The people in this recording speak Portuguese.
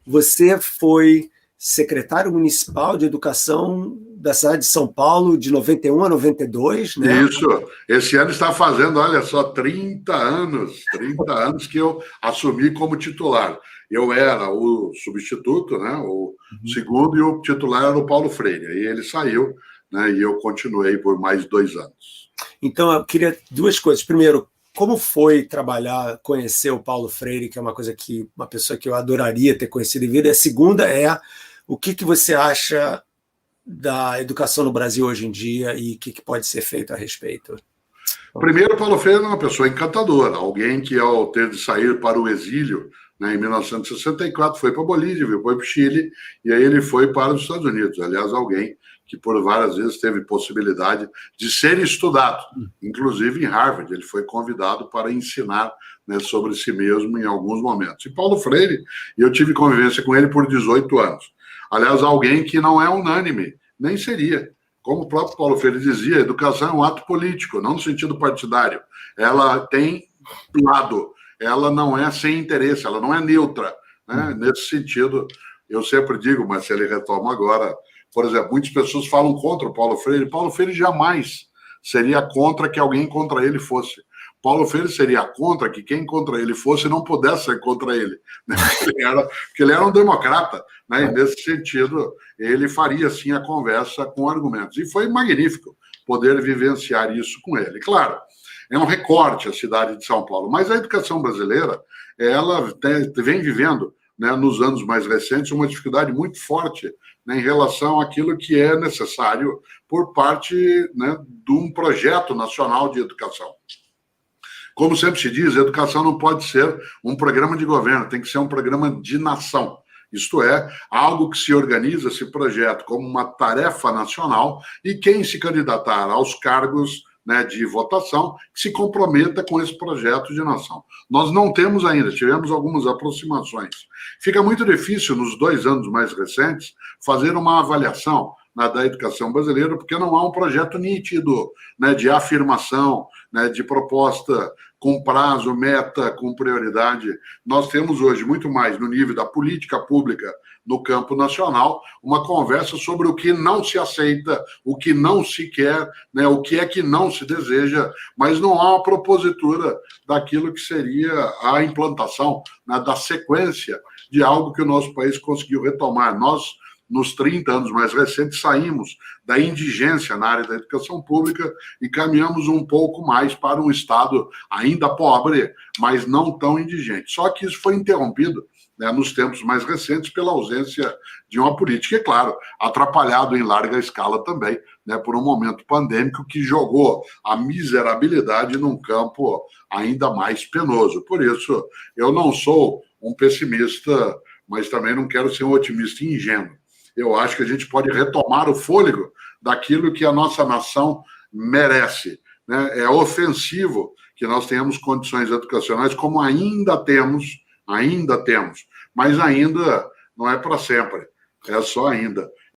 você foi secretário municipal de educação da cidade de São Paulo de 91 a 92, né? Isso. Esse ano está fazendo, olha só, 30 anos que eu assumi como titular. Eu era o substituto, né, o segundo, e o titular era o Paulo Freire. Aí ele saiu, né, e eu continuei por mais 2 anos. Então, eu queria duas coisas. Primeiro, como foi trabalhar, conhecer o Paulo Freire, que é uma pessoa que eu adoraria ter conhecido em vida. E a segunda é o que você acha da educação no Brasil hoje em dia e o que pode ser feito a respeito? Primeiro, Paulo Freire é uma pessoa encantadora, alguém que, ao ter de sair para o exílio, né, em 1964, foi para a Bolívia, foi para o Chile, e aí ele foi para os Estados Unidos. Aliás, alguém que por várias vezes teve possibilidade de ser estudado, inclusive em Harvard. Ele foi convidado para ensinar, né, sobre si mesmo em alguns momentos. E Paulo Freire, eu tive convivência com ele por 18 anos. Aliás, alguém que não é unânime, nem seria. Como o próprio Paulo Freire dizia, a educação é um ato político, não no sentido partidário. Ela tem lado, ela não é sem interesse, ela não é neutra, né? Nesse sentido, eu sempre digo, mas se ele retoma agora, por exemplo, muitas pessoas falam contra o Paulo Freire. Paulo Freire jamais seria contra que alguém contra ele fosse. Paulo Freire seria contra que quem contra ele fosse não pudesse ser contra ele, né? Porque ele era um democrata, né? E nesse sentido, ele faria, sim, a conversa com argumentos. E foi magnífico poder vivenciar isso com ele. Claro, é um recorte a cidade de São Paulo, mas a educação brasileira, ela vem vivendo, né, nos anos mais recentes, uma dificuldade muito forte, né, em relação àquilo que é necessário por parte, né, de um projeto nacional de educação. Como sempre se diz, a educação não pode ser um programa de governo, tem que ser um programa de nação. Isto é, algo que se organiza, se projeta como uma tarefa nacional e quem se candidatar aos cargos, né, de votação, que se comprometa com esse projeto de nação. Nós não temos ainda, tivemos algumas aproximações. Fica muito difícil, nos 2 anos mais recentes, fazer uma avaliação, né, da educação brasileira, porque não há um projeto nítido, né, de afirmação, né, de proposta com prazo, meta, com prioridade. Nós temos hoje muito mais no nível da política pública no campo nacional, uma conversa sobre o que não se aceita, o que não se quer, né, o que é que não se deseja, mas não há uma propositura daquilo que seria a implantação, né, da sequência de algo que o nosso país conseguiu retomar. Nós, nos 30 anos mais recentes, saímos da indigência na área da educação pública e caminhamos um pouco mais para um Estado ainda pobre, mas não tão indigente. Só que isso foi interrompido, né, nos tempos mais recentes pela ausência de uma política, e, claro, atrapalhado em larga escala também, né, por um momento pandêmico que jogou a miserabilidade num campo ainda mais penoso. Por isso, eu não sou um pessimista, mas também não quero ser um otimista ingênuo. Eu acho que a gente pode retomar o fôlego daquilo que a nossa nação merece, né? É ofensivo que nós tenhamos condições educacionais como ainda temos, mas ainda não é para sempre, é só ainda.